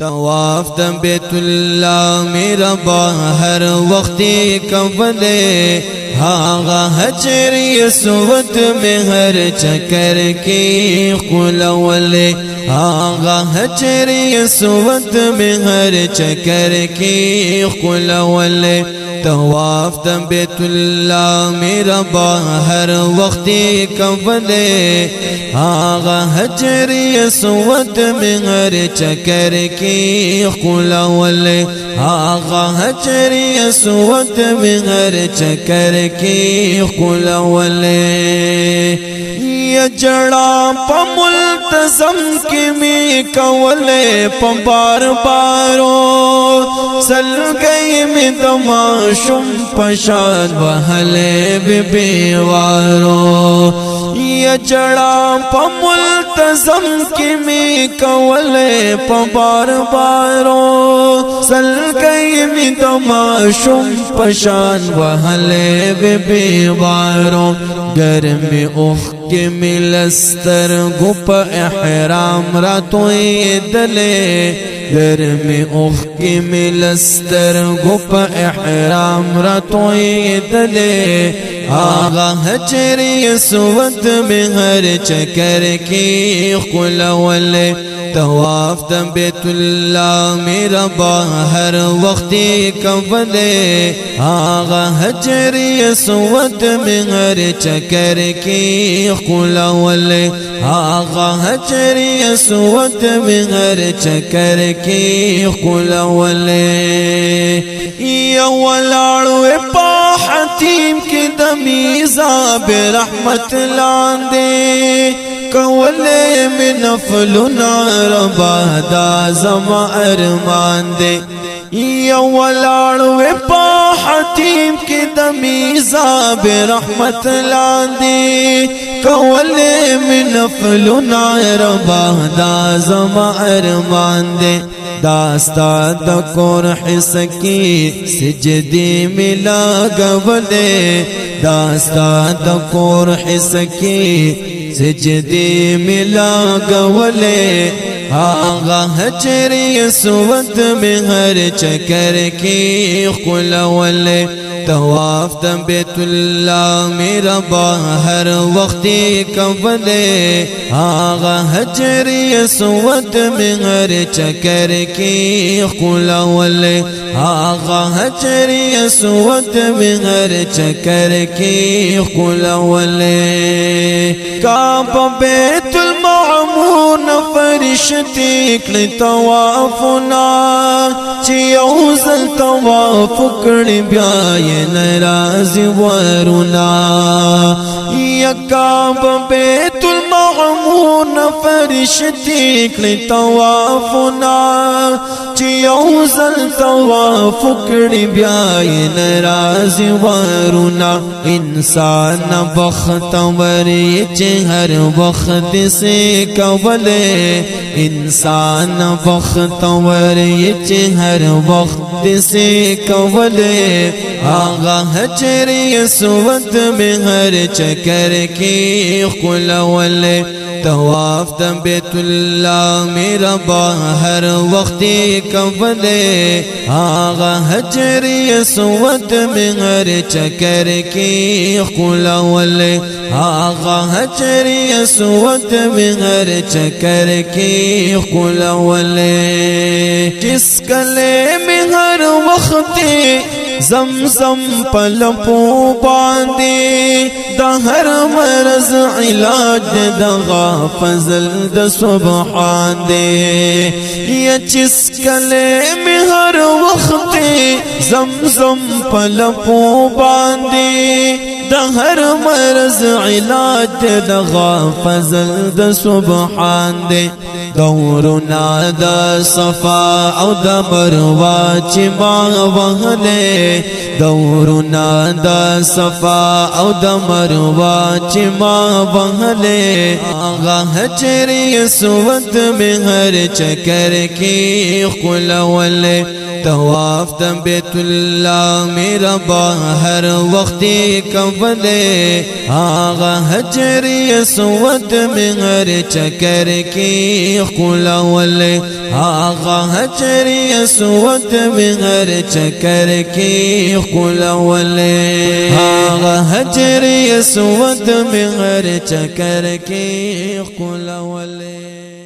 طواف د بیت الله میرا هر وخت کولے هاغا حجر یسوت میں ہر چکر کی خلولے هاغا حجر یسوت میں ہر چکر کی خلولے طواف د بیت الله میرا هر وخت کولے هاغا حجر یسوت میں ہر چکر کی خلولے هاغا حجر یسوت میں ہر چکر کی خلولے یا جڑا پا ملتزم کی می کولے پا بار بارو سل گئی می دماشم پشاد وحلے بیوارو یا جڑا پا ملتزم کی می کولے پا بار بارو سل گئی می دماشم پشاد وحلے بیوارو گرمی اخ کے ملستر گپ احرام راتوئی دلے گرمی اخ کے ملستر گپ احرام راتوئی دلے آغا حجر یسوت میں ہر چکر کی خلولے طواف د بیت الله میرا هر وخت کولے آغا حجر یسوت میں ہر چکر کی خلولے آغا حجر یسوت میں ہر چکر کی خلولے یا ولاړو پا حتیم کی دمیزا برحمت لاندے کولے من نفلنا ربا دا زما ارمان دے یا ولاړو پا حتیم کی دمیزا برحمت لاندے کولے من نفلنا ربا دا زما ارمان دے داستا دا کور حسکی سجدی ملا گولے داستا دا کور حسکی سجدی ملا گولے آغا حجر یسوت میں ہر چکر کی خلولے طواف د بیت الله میرا هر وخت کولے آغا حجر یسوت میں ہر چکر کی خلولے آغا حجر یسوت میں ہر چکر کی خلولے کعبہ بیت المعمور فرشتی کلی طوافنا چی اوزل طواف کڑی بیائی نرازی ورنا یا کعبہ بیت المعمور فرشتی کلی طوافنا چی اوزل طواف کڑی بیائی نرازی ورنا انسان بخت وری چی ہر وقت سے کولے انسان بخت وری چی ہر وقت سے کولے آغا حجر یسوت میں ہر چکر کی خلولے طواف د بیت الله میرا هر وخت کولے آغا حجر یسوت میں ہر چکر کی خلولے آغا حجر یسوت میں ہر چکر کی خلولے جس کلے میں ہر وقت زمزم پلپو باندے دا ہر مرض علاج دغا فضل دا سبحان دے یا جس کلے میں ہر وقت زمزم پلپو باندے دا ہر مرض علاج دغا فضل دا سبحان دے دورنا دا صفا او دا مروہ چی ما وحلے دورنا دا صفا او دا مروہ چی ما وحلے آغا حجر یسوت میں ہر چکر کی خلولے طواف د بیت الله میرا هر وخت کولے آغا حجر حجر اسود میں ہر چکر کی خلولے آغا حجر اسود میں ہر چکر کی خلولے آغا حجر اسود میں ہر چکر کی خلولے